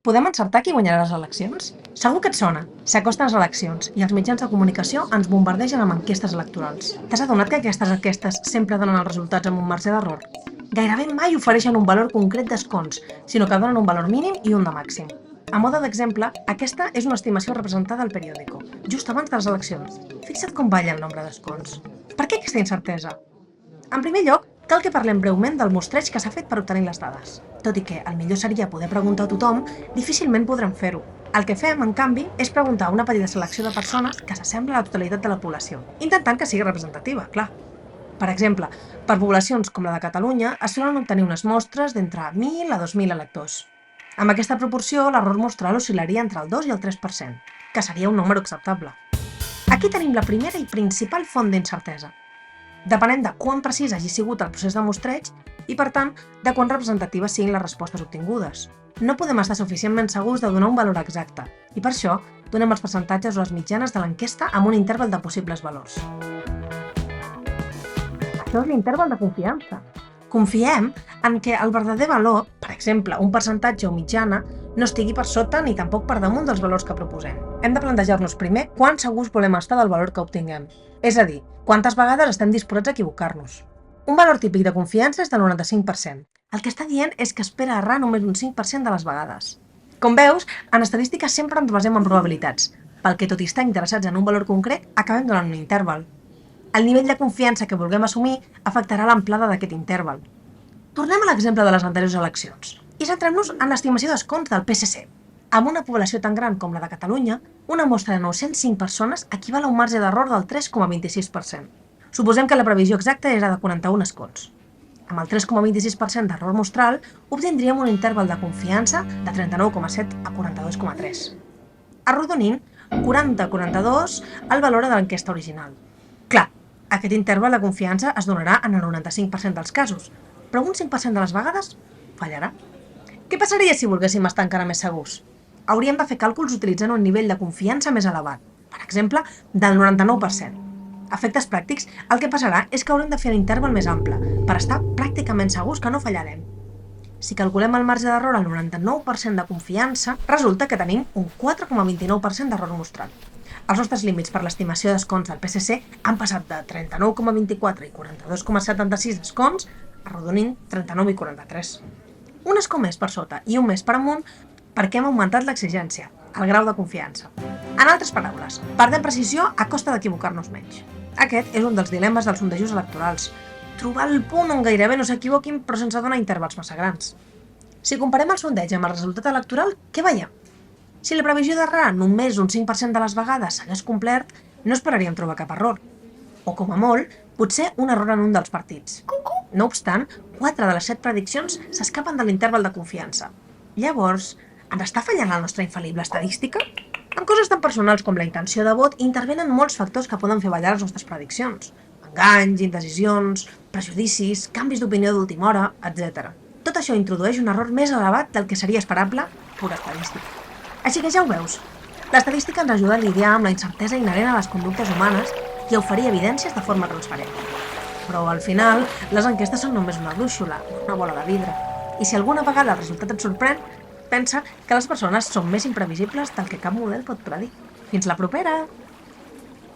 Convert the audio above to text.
Podem encertar qui guanyarà les eleccions? Segur que et sona. S'acosten les eleccions i els mitjans de comunicació ens bombardegen amb enquestes electorals. T'has adonat que aquestes enquestes sempre donen els resultats amb un marge d'error? Gairebé mai ofereixen un valor concret d'escons, sinó que donen un valor mínim i un de màxim. A mode d'exemple, aquesta és una estimació representada al periòdico, just abans de les eleccions. Fixa't com balla el nombre d'escons. Per què aquesta incertesa? En primer lloc, cal que parlem breument del mostreig que s'ha fet per obtenir les dades. Tot i que el millor seria poder preguntar a tothom, difícilment podrem fer-ho. El que fem, en canvi, és preguntar a una petita selecció de persones que s'assembla a la totalitat de la població, intentant que sigui representativa, clar. Per exemple, per poblacions com la de Catalunya, es solen obtenir unes mostres d'entre 1.000 a 2.000 electors. Amb aquesta proporció, l'error mostral oscil·laria entre el 2 i el 3%, que seria un número acceptable. Aquí tenim la primera i principal font d'incertesa. Depenent de quan precís hagi sigut el procés de mostreig i, per tant, de quan representatives siguin les respostes obtingudes. No podem estar suficientment segurs de donar un valor exacte i, per això, donem els percentatges o les mitjanes de l'enquesta amb un interval de possibles valors. Això és l'interval de confiança. Confiem en que el verdader valor, per exemple, un percentatge o mitjana, no estigui per sota ni tampoc per damunt dels valors que proposem. Hem de plantejar-nos primer quant segurs volem estar del valor que obtinguem. És a dir, quantes vegades estem disposats a equivocar-nos. Un valor típic de confiança és del 95%. El que està dient és que espera errar només un 5% de les vegades. Com veus, en estadística sempre ens basem en probabilitats, pel que tot i estar interessats en un valor concret, acabem donant un interval. El nivell de confiança que vulguem assumir afectarà l'amplada d'aquest interval. Tornem a l'exemple de les anteriors eleccions i centrem-nos en l'estimació d'escons del PSC. Amb una població tan gran com la de Catalunya, una mostra de 905 persones equival a un marge d'error del 3,26%. Suposem que la previsió exacta era de 41 escons. Amb el 3,26% d'error mostral, obtindríem un interval de confiança de 39,7 a 42,3. Arrodonint, 40-42 el valor de l'enquesta original. Clar, aquest interval de confiança es donarà en el 95% dels casos, però un 5% de les vegades fallarà. Què passaria si volguéssim estar encara més segurs? Hauríem de fer càlculs utilitzant un nivell de confiança més elevat, per exemple, del 99%. A efectes pràctics, el que passarà és que haurem de fer un interval més ample, per estar pràcticament segurs que no fallarem. Si calculem el marge d'error al 99% de confiança, resulta que tenim un 4,29% d'error mostral. Els nostres límits per l'estimació d'escons del PSC han passat de 39,24 i 42,76 escons, arrodonint 39 i 43. Un escó més per sota i un més per amunt perquè hem augmentat l'exigència, el grau de confiança. En altres paraules, perdem precisió a costa d'equivocar-nos menys. Aquest és un dels dilemes dels sondejos electorals. Trobar el punt on gairebé no s'equivoquin però sense donar intervals massa grans. Si comparem el sondeig amb el resultat electoral, què veiem? Si la previsió d'errar només un 5% de les vegades s'hagués complert, no esperaríem trobar cap error. O, com a molt, potser un error en un dels partits. No obstant, 4 de les 7 prediccions s'escapen de l'interval de confiança. Llavors, ens està fallant la nostra infal·lible estadística? En coses tan personals com la intenció de vot intervenen molts factors que poden fer ballar les nostres prediccions. Enganys, indecisions, prejudicis, canvis d'opinió d'última hora, etc. Tot això introdueix un error més elevat del que seria esperable pura estadística. Així que ja ho veus, l'estadística ens ajuda a lidiar amb la incertesa inherent a les conductes humanes i a oferir evidències de forma transparent. Però al final, les enquestes són només una brúixola, una bola de vidre. I si alguna vegada el resultat et sorprèn, pensa que les persones són més imprevisibles del que cap model pot predir. Fins la propera!